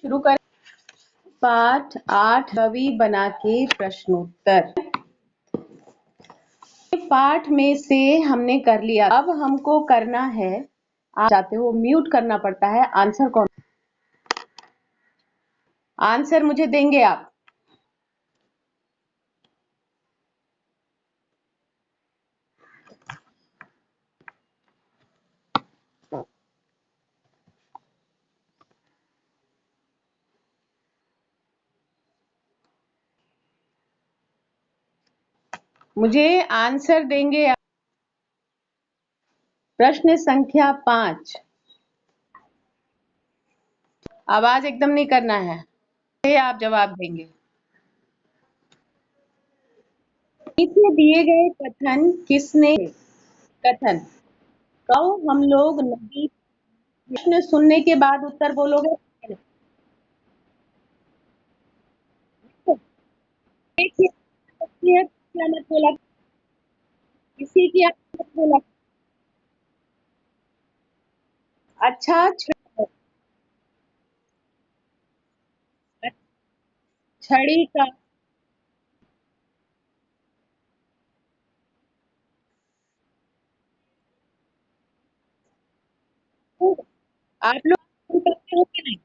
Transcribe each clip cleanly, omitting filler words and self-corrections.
शुरू कर। पाठ 8 छवि बना के प्रश्नोत्तर। पाठ में से हमने कर लिया, अब हमको करना है, आप चाहते हो म्यूट करना पड़ता है। आंसर कौन, आंसर मुझे देंगे आप? मुझे आंसर देंगे आप। प्रश्न संख्या 5। आवाज एकदम नहीं करना है, आप जवाब देंगे। नीचे दिए गए कथन किसने, कथन कहो हम लोग नदी, प्रश्न सुनने के बाद उत्तर बोलोगे। एक ही है, क्या मत बोला, किसी की मत बोला। अच्छा, छड़ी का, आप लोग करते हो कि नहीं?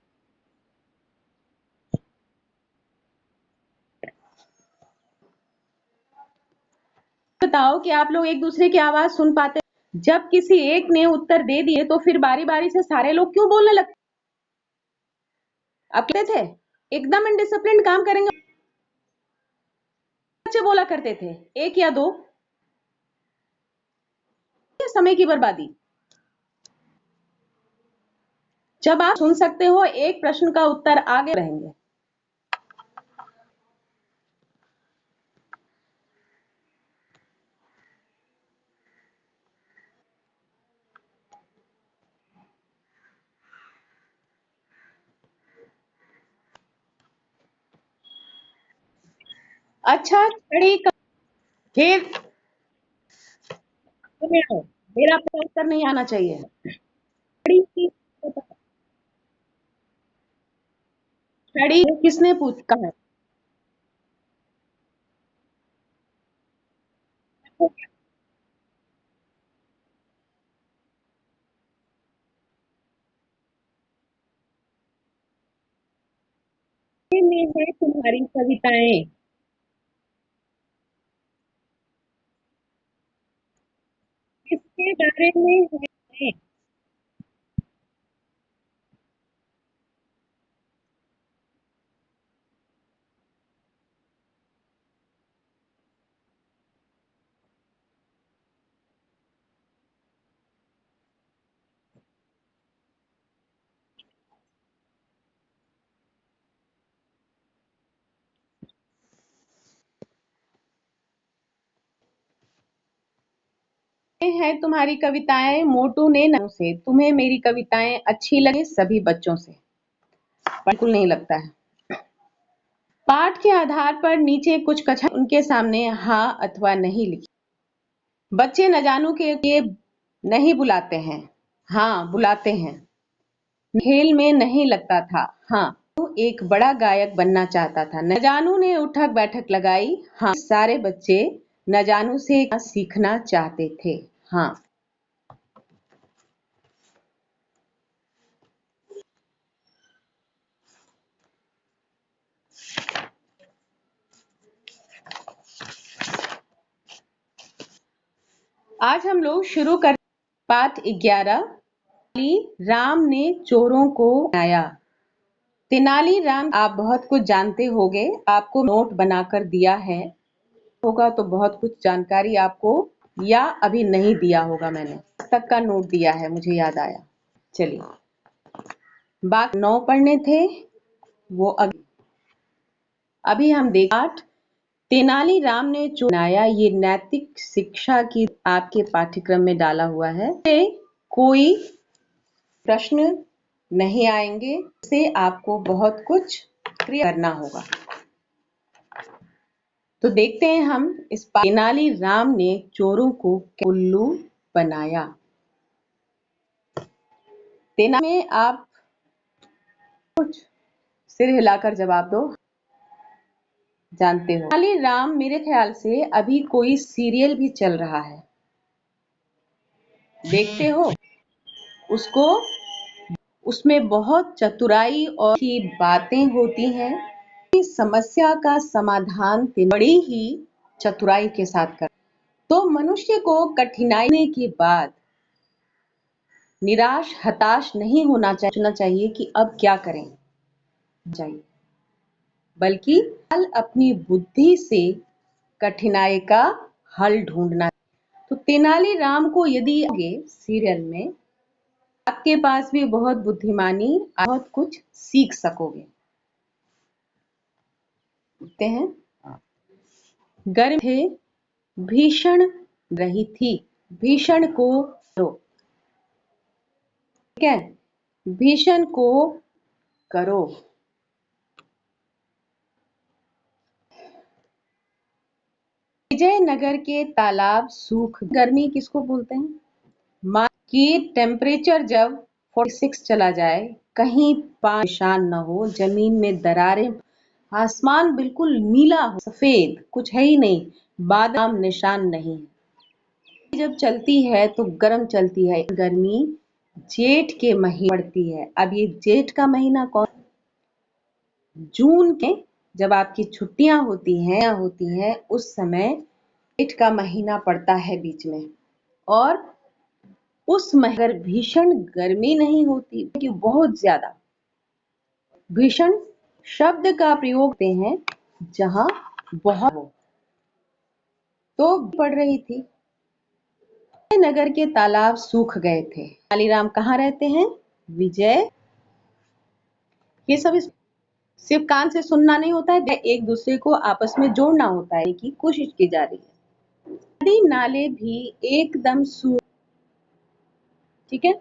बताओ कि आप लोग एक दूसरे की आवाज सुन पाते? जब किसी एक ने उत्तर दे दिए तो फिर बारी बारी से सारे लोग क्यों बोलने लगते? अब कहते थे एकदम इनडिसिप्लिन काम करेंगे, बच्चे बोला करते थे एक या दो, समय की बर्बादी। जब आप सुन सकते हो एक प्रश्न का उत्तर आगे रहेंगे। अच्छा, छड़ी का, फिर मेरा उत्तर नहीं आना चाहिए। छड़ी की, छड़ी किसने पूछा है? में है तुम्हारी कविताएं, किसके बारे में है? है तुम्हारी कविताएं, मोटू ने से तुम्हें मेरी कविताएं अच्छी लगे सभी बच्चों से? बिल्कुल नहीं लगता है। पाठ के आधार पर नीचे कुछ कथन उनके सामने हाँ अथवा नहीं लिखी। बच्चे न जानू के लिए नहीं बुलाते हैं, हाँ बुलाते हैं। खेल में नहीं लगता था, हाँ तो एक बड़ा गायक बनना चाहता था। न जानू ने उठक बैठक लगाई, हाँ सारे बच्चे न जानू से सीखना चाहते थे, हाँ। आज हम लोग शुरू कर पाठ 11। राम ने चोरों को बनाया। तेनालीराम, आप बहुत कुछ जानते होंगे, आपको नोट बनाकर दिया है होगा तो बहुत कुछ जानकारी आपको, या अभी नहीं दिया होगा, मैंने तक का नोट दिया है, मुझे याद आया। चलिए, बाकी 9 पढ़ने थे, वो अभी हम देख। तेनालीराम ने चोर बनाया, ये नैतिक शिक्षा की आपके पाठ्यक्रम में डाला हुआ है। कोई प्रश्न नहीं आएंगे, से आपको बहुत कुछ करना होगा। तो देखते हैं हम इस तेनालीराम ने चोरों को उल्लू बनाया। तेना में आप कुछ सिर हिलाकर जवाब दो। जानते हो। तेनालीराम, मेरे ख्याल से अभी कोई सीरियल भी चल रहा है, देखते हो उसको? उसमें बहुत चतुराई और की बातें होती हैं। इस समस्या का समाधान बड़ी ही चतुराई के साथ कर। तो मनुष्य को कठिनाई के बाद निराश हताश नहीं होना चाहिए कि अब क्या करें चाहिए, बल्कि हल अपनी बुद्धि से कठिनाई का हल ढूंढना। तो तेनालीराम को यदि आगे सीरियल में आपके पास भी बहुत बुद्धिमानी, बहुत कुछ सीख सकोगे। देखते हैं। गर्म थे, भीषण रही थी। भीषण को करो, ठीक है? भीषण को करो। विजयनगर के तालाब सूख। गर्मी किसको बोलते हैं? मान की टेम्परेचर जब 46 चला जाए, कहीं निशान न हो, जमीन में दरारें, आसमान बिल्कुल नीला हो, सफेद, कुछ है ही नहीं, बादल निशान नहीं, जब चलती है तो गर्म चलती है। गर्मी जेठ के महीने पड़ती है। अब ये जेठ का महीना कौन? जून के, जब आपकी छुट्टियां होती हैं उस समय जेठ का महीना पड़ता है बीच में। और उस अगर भीषण गर्मी नहीं होती कि बहुत ज्यादा, भीषण शब्द का प्रयोग करते हैं जहां बहुत हो। तो पड़ रही थी। नगर के तालाब सूख गए थे। तेनालीराम कहाँ रहते हैं? विजय। ये सब सिर्फ कान से सुनना नहीं होता है, एक दूसरे को आपस में जोड़ना होता है कि कोशिश की जा रही है। नदी नाले भी एकदम सूख, ठीक है?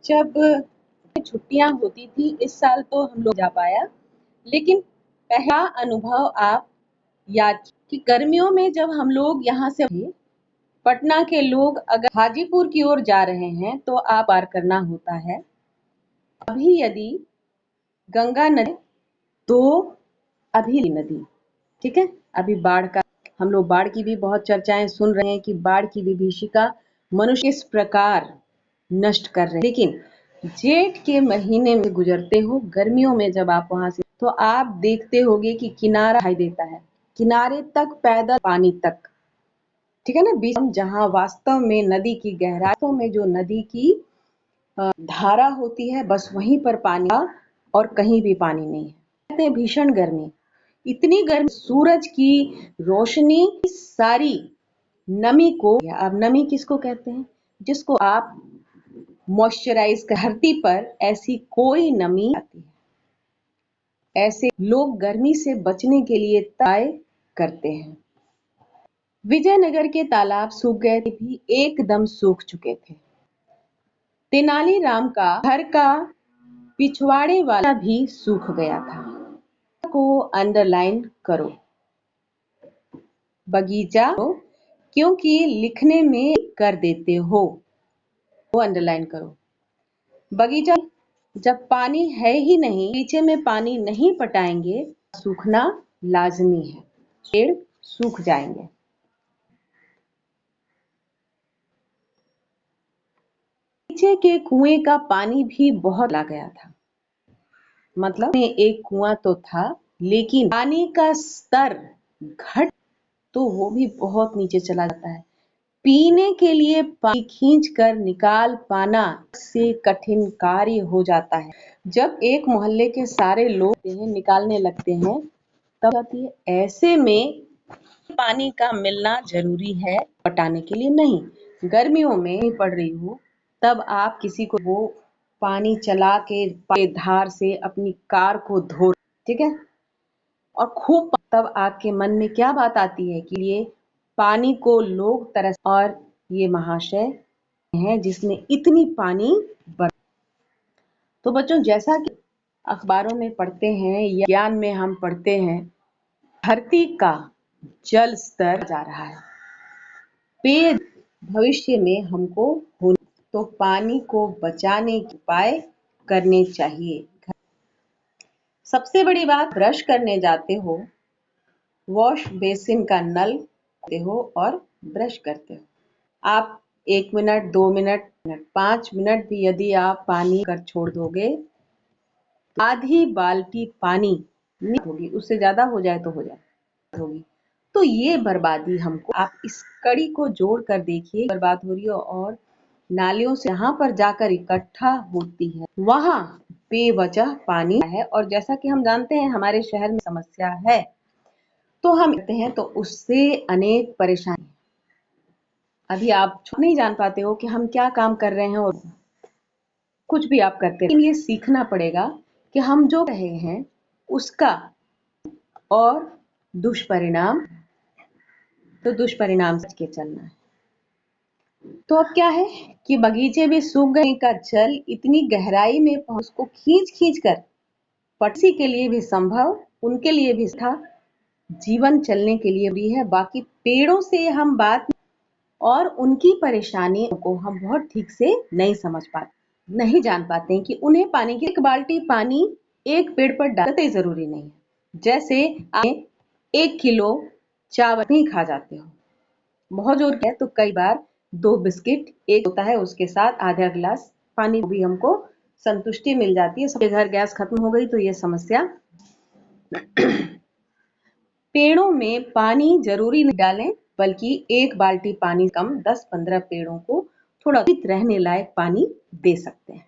जब छुट्टियां होती थी, इस साल तो हम लोग जा पाया, लेकिन पहला अनुभव आप याद कि गर्मियों में जब हम लोग यहाँ से पटना के लोग अगर हाजीपुर की ओर जा रहे हैं तो आप पार करना होता है। अभी यदि गंगा नदी, तो अभी नदी, ठीक है? अभी बाढ़ का, हम लोग बाढ़ की भी बहुत चर्चाएं सुन रहे हैं कि बाढ़ की विभीषिका मनुष्य इस प्रकार नष्ट कर रहे हैं। लेकिन जेठ के महीने में गुजरते हो, गर्मियों में जब आप वहां से, तो आप देखते होगे कि किनारा दिखाई देता है, किनारे तक पैदल पानी तक, ठीक है ना? बीच जहां वास्तव में नदी की गहराइयों में जो नदी की धारा होती है, बस वहीं पर पानी, और कहीं भी पानी नहीं है। कहते हैं भीषण गर्मी, इतनी गर्मी, सूरज की रोशनी सारी नमी को, अब नमी किसको कहते हैं? जिसको आप मॉइस्चराइज, धरती पर ऐसी कोई नमी आती है। ऐसे लोग गर्मी से बचने के लिए तय करते हैं। विजयनगर के तालाब सूख गए थे, भी एकदम सूख चुके थे। तेनालीराम का घर का पिछवाड़े वाला भी सूख गया था। को अंडरलाइन करो। बगीचा, क्योंकि लिखने में कर देते हो, वो अंडरलाइन करो। बगीचा, जब पानी है ही नहीं, बगीचे में पानी नहीं पटाएंगे, सूखना लाजमी है, पेड़ सूख जाएंगे। बगीचे के कुएं का पानी भी बहुत ला गया था। मतलब में एक कुआं तो था, लेकिन पानी का स्तर घट, तो वो भी बहुत नीचे चला जाता है। पीने के लिए पानी खींच कर निकाल पाना से कठिन कार्य हो जाता है। जब एक मोहल्ले के सारे लोग निकालने लगते हैं, तब आती है। ऐसे में पानी का मिलना जरूरी है, पटाने के लिए नहीं। गर्मियों में पड़ रही हो, तब आप किसी को वो पानी चला के धार से अपनी कार को धो, ठीक है? और खूब, तब आपके मन में क्या बात आती है कि ये पानी को लोग तरस, और ये महाशय है जिसने इतनी पानी बर। तो बच्चों, जैसा कि अखबारों में पढ़ते हैं या ज्ञान में हम पढ़ते हैं, धरती का जल स्तर जा रहा है। पेय भविष्य में हमको हो, तो पानी को बचाने के उपाय करने चाहिए। सबसे बड़ी बात, ब्रश करने जाते हो, वॉश बेसिन का नल खोलते हो और ब्रश करते हो। आप 1 मिनट, 2 मिनट, 5 मिनट भी यदि आप पानी कर छोड़ दोगे, आधी बाल्टी पानी नहीं होगी, उससे ज्यादा हो जाए तो हो जाए होगी। तो ये बर्बादी हमको, आप इस कड़ी को जोड़ कर देखिए, बर्बाद हो रही है और नालियों से जहां पर जाकर इकट्ठा होती है वहां बेवजह पानी है। और जैसा कि हम जानते हैं हमारे शहर में समस्या है, तो हम कहते हैं तो उससे अनेक परेशानी। अभी आप नहीं जान पाते हो कि हम क्या काम कर रहे हैं और कुछ भी आप करते हैं, लेकिन ये सीखना पड़ेगा कि हम जो रहे हैं उसका और दुष्परिणाम, तो दुष्परिणाम से के चलना है। तो अब क्या है कि बगीचे भी सूख गए का जल इतनी गहराई में उसको खींच खींच कर पक्षी के लिए भी संभव, उनके लिए भी था, जीवन चलने के लिए भी है। बाकी पेड़ों से हम बात और उनकी परेशानियों को हम बहुत ठीक से नहीं समझ पाते, नहीं जान पाते हैं कि उन्हें पानी की एक बाल्टी पानी एक पेड़ पर डालते जरूरी नहीं है। जैसे आप 1 किलो चावल नहीं खा जाते हो, बहुत जोर है तो कई बार 2 बिस्किट एक होता है उसके साथ आधा गिलास पानी भी हमको संतुष्टि मिल जाती है। सबके घर गैस खत्म हो गई तो ये समस्या। पेड़ों में पानी जरूरी नहीं डालें, बल्कि 1 बाल्टी पानी कम 10-15 पेड़ों को थोड़ा रहने लायक पानी दे सकते हैं।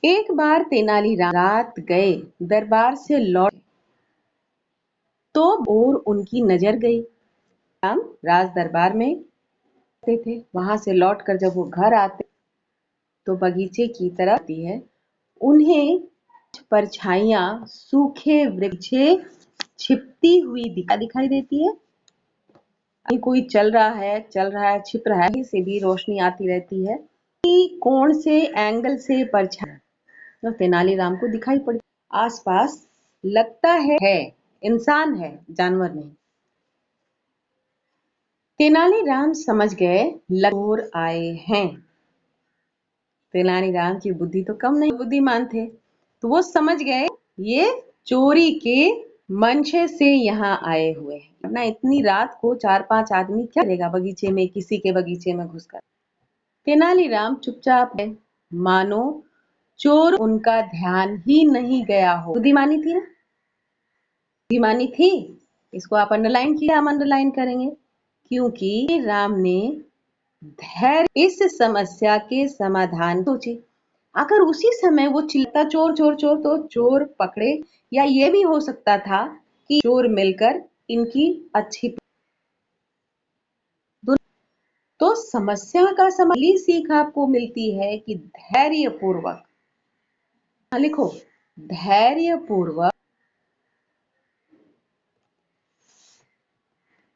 एक बार तेनालीराम रात गए दरबार से लौट तो और उनकी नजर गई। राम राज दरबार में थे, वहां से लौटकर जब वो घर आते तो बगीचे की तरफ आती है, उन्हें परछाइयां सूखे वृक्षे छिपती हुई दिखाई देती है। कोई चल रहा है, छिप रहा है, से भी रोशनी आती रहती है कि कौन से एंगल से परछाई तो तेनालीराम को दिखाई पड़ी। आसपास लगता है इंसान है, जानवर नहीं। तेनालीराम समझ गए चोर आए हैं। तेनालीराम की बुद्धि तो कम नहीं, बुद्धिमान थे, तो वो समझ गए ये चोरी के मंशे से यहाँ आए हुए हैं, वरना इतनी रात को 4-5 आदमी क्या करेगा बगीचे में, किसी के बगीचे में घुसकर। तेनालीराम चुपचाप है, मानो चोर उनका ध्यान ही नहीं गया हो। बुद्धिमानी थी ना, बुद्धिमानी थी। इसको आप अंडरलाइन किया, हम अंडरलाइन करेंगे, क्योंकि राम ने धैर्य इस समस्या के समाधान सोचे। अगर उसी समय वो चिल्लाता चोर चोर चोर तो चोर पकड़े, या ये भी हो सकता था कि चोर मिलकर इनकी अच्छी। तो समस्या का समाधान सीख आपको मिलती है कि धैर्य पूर्वक, लिखो, धैर्य पूर्वक,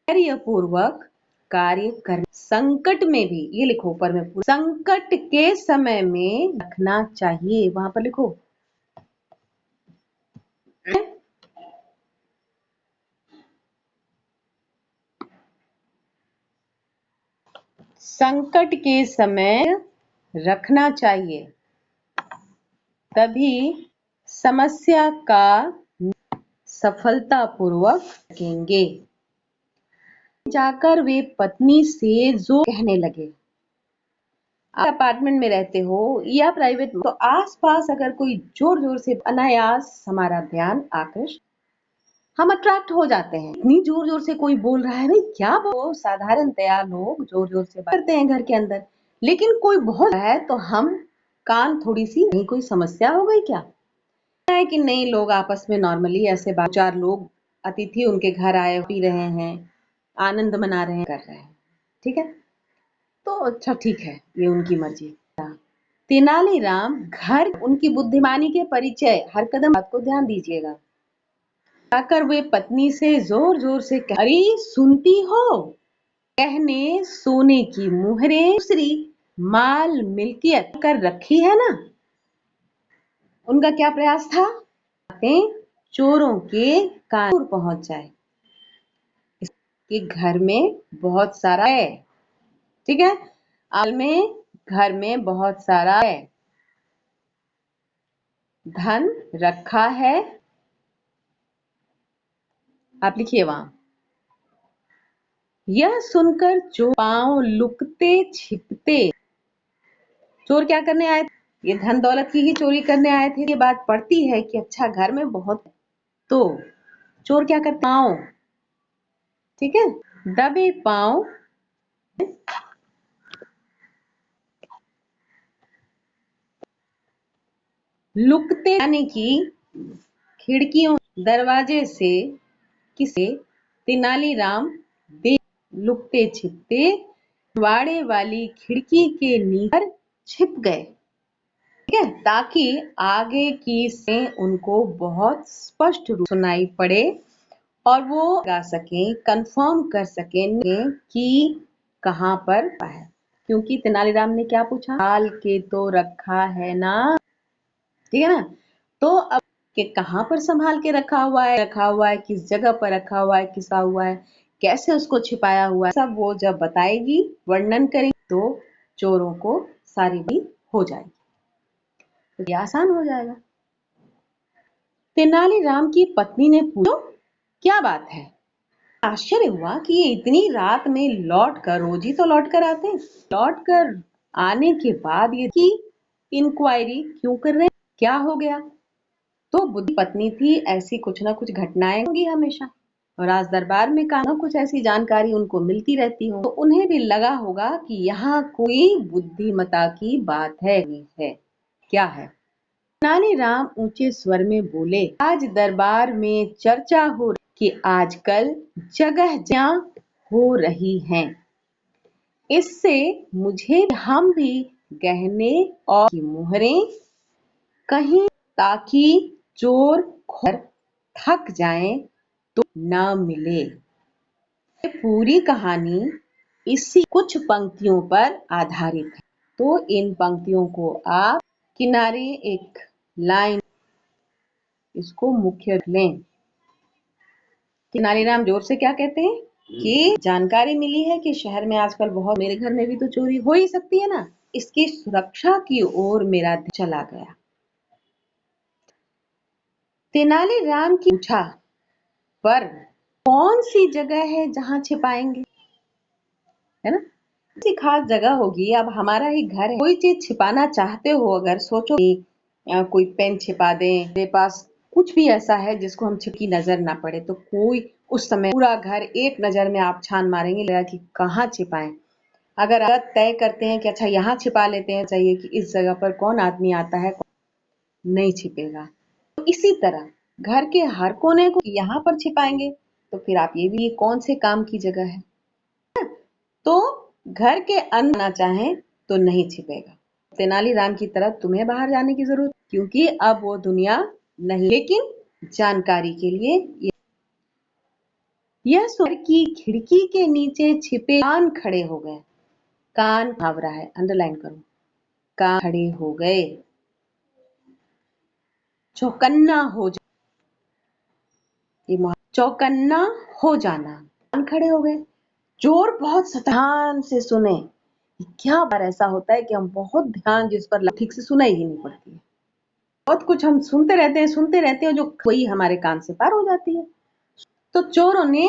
धैर्य पूर्वक कार्य कर, संकट में भी, ये लिखो ऊपर में, संकट के समय में रखना चाहिए, वहां पर लिखो। संकट के समय रखना चाहिए, तभी समस्या का सफलतापूर्वक रखेंगे। जाकर वे पत्नी से जो कहने लगे, आप अपार्टमेंट में रहते हो या प्राइवेट, तो आसपास अगर कोई जोर जोर से, अनायास हमारा ध्यान आकर्षित, हम अट्रैक्ट हो जाते हैं। इतनी जोर जोर से कोई बोल रहा है, भाई क्या बोल, साधारणतया लोग जोर जोर से बात करते हैं घर के अंदर, लेकिन कोई बहुत है तो हम कान थोड़ी सी, नहीं कोई समस्या हो गई क्या है कि नहीं, लोग आपस में नॉर्मली ऐसे बात, 4 लोग अतिथि उनके घर आए, पी रहे हैं, आनंद मना रहे हैं, कर रहे हैं, ठीक है, तो अच्छा ठीक है, ये उनकी मर्जी। तेनालीराम घर, उनकी बुद्धिमानी के परिचय, हर कदम बात को ध्यान दीजिएगा। जाकर वे पत्नी से जोर जोर से अरे सुनती हो, कहने सोने की मुहरें, दूसरी माल मिल्कियत कर रखी है ना। उनका क्या प्रयास था, बातें चोरों के कान पहुंच जाए, कि घर में बहुत सारा है, ठीक है, आल में घर में बहुत सारा है, धन रखा है, आप लिखिए वहां। यह सुनकर चोर पांव लुकते छिपते, चोर क्या करने आए थे? ये धन दौलत की ही चोरी करने आए थे। ये बात पड़ती है कि अच्छा घर में बहुत, तो चोर क्या करते? पांव, ठीक है, दबे पांव लुकते, यानी कि खिड़कियों दरवाजे से किसे तेनालीराम देख लुकते छिपते वाड़े वाली खिड़की के नीचे छिप गए, ठीक है, ताकि आगे की से उनको बहुत स्पष्ट रूप सुनाई पड़े और वो लगा सकें, कंफर्म कर सकें कि कहां पर है। क्योंकि तेनालीराम ने क्या पूछा? डाल के तो रखा है ना, ठीक है ना। तो अब कि कहां पर संभाल के रखा हुआ है, किस जगह पर रखा हुआ है, किसका हुआ है, कैसे उसको छिपाया हुआ है, सब वो जब बताएगी, वर्णन करेगी, तो चोरों को सारी भी हो जाएगी, तो ये आसान हो जाएगा। तेनालीराम की पत्नी ने पूछा, क्या बात है? आश्चर्य हुआ कि ये इतनी रात में लौट कर, रोज ही तो लौट कर आते हैं, लौट कर आने के बाद ये की इंक्वायरी क्यों कर रहे हैं, क्या हो गया? तो बुद्धि पत्नी थी, ऐसी कुछ ना कुछ घटनाएं होंगी हमेशा, और आज दरबार में का ना कुछ ऐसी जानकारी उनको मिलती रहती हो, तो उन्हें भी लगा होगा कि यहाँ कोई बुद्धिमता की बात है। क्या है? तेनालीराम ऊंचे स्वर में बोले, आज दरबार में चर्चा हो रही कि आजकल जगह जगह हो रही हैं। इससे मुझे हम भी गहने और मुहरें कहीं, ताकि चोर खोर थक जाएं तो न मिले। ये पूरी कहानी इसी कुछ पंक्तियों पर आधारित है। तो इन पंक्तियों को आप किनारे एक लाइन, इसको मुख्य लें। तेनालीराम जोर से क्या कहते हैं कि जानकारी मिली है कि शहर में आजकल बहुत, मेरे घर में भी तो चोरी हो ही सकती है ना, इसकी सुरक्षा की ओर मेरा ध्यान चला गया। तेनालीराम की पूछा, पर कौन सी जगह है जहां छिपाएंगे, है ना? ऐसी खास जगह होगी, अब हमारा ही घर है, कोई चीज छिपाना चाहते हो, अगर सोचो कि कोई पेन छिपा दें, मेरे पास कुछ भी ऐसा है जिसको हम छिपकी नजर ना पड़े, तो कोई उस समय पूरा घर एक नजर में आप छान मारेंगे, लगा कि कहाँ छिपाएं। अगर तय करते हैं कि अच्छा यहाँ छिपा लेते हैं, चाहिए कि इस जगह पर कौन आदमी आता है, नहीं छिपेगा। तो इसी तरह घर के हर कोने को यहाँ पर छिपाएंगे, तो फिर आप ये भी कौन से काम की जगह है, तो घर के अंदर ना चाहें तो नहीं छिपेगा। तेनालीराम की तरह तुम्हें बाहर जाने की जरूरत, क्योंकि अब वो दुनिया नहीं, लेकिन जानकारी के लिए यह सुन की खिड़की के नीचे छिपे कान खड़े हो गए। कान मुहावरा है, अंडरलाइन करो, कान खड़े हो गए, चौकन्ना हो जा, ये चौकन्ना हो जाना, कान खड़े हो गए। चोर बहुत ध्यान से सुने। क्या बार ऐसा होता है कि हम बहुत ध्यान, जिस पर ठीक से सुनाई ही नहीं पड़ती है, बहुत कुछ हम सुनते रहते हैं, जो वही हमारे कान से पार हो जाती है। तो चोरों ने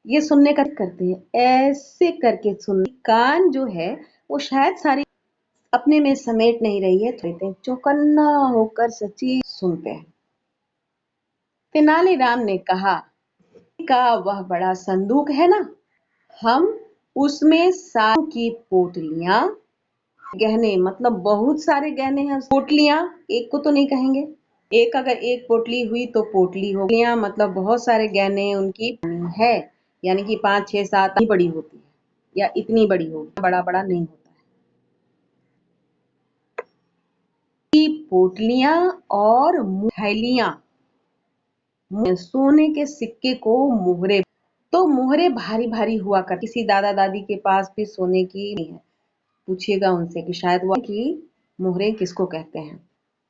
ये सुनने का करते हैं, ऐसे करके सुन, कान जो है वो शायद सारी अपने में समेट नहीं रही है, तो चौकन्ना होकर सच्ची सुनते हैं। तेनालीराम ने कहा, का वह बड़ा संदूक है ना, हम उसमें सारों की पोटलियां, गहने, मतलब बहुत सारे गहने हैं, पोटलियां एक को तो नहीं कहेंगे, एक अगर एक पोटली हुई तो पोटली हो गया, मतलब बहुत सारे गहने उनकी है, यानी कि 5 6 7 इतनी बड़ी होती है, या इतनी बड़ी होगी, बड़ा बड़ा नहीं होता है। पोटलियां और थैलियां, सोने के सिक्के को मोहरे, तो मोहरे भारी भारी हुआ कर, किसी दादा दादी के पास भी सोने की नहीं है, पूछिएगा उनसे कि शायद वो की मोहरे किसको कहते हैं।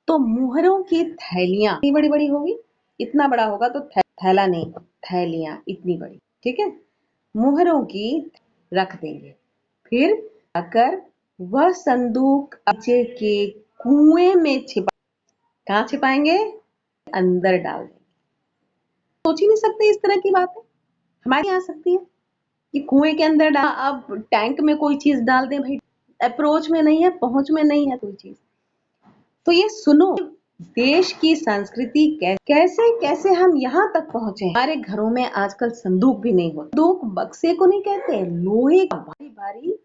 तो मोहरों की थैलियां इतनी बड़ी बड़ी होगी, इतना बड़ा होगा तो थैला नहीं, थैलियां इतनी बड़ी, ठीक है, मोहरों की रख देंगे। फिर आकर वह संदूक नीचे के कुएं में छिपा, कहाँ छिपाएंगे? अंदर डाल देंगे। सोच ही नहीं सकते इस तरह की बात है। हमारे यहाँ आ सकती है कि कुएं के अंदर अब टैंक में कोई चीज डाल दें भाई, अप्रोच में नहीं है, पहुंच में नहीं है कोई चीज। तो ये सुनो, देश की संस्कृति कैसे कैसे हम यहाँ तक पहुंचे। हमारे घरों में आजकल संदूक भी नहीं होता। संदूक बक्से को नहीं कहते, लोहे का भारी भारी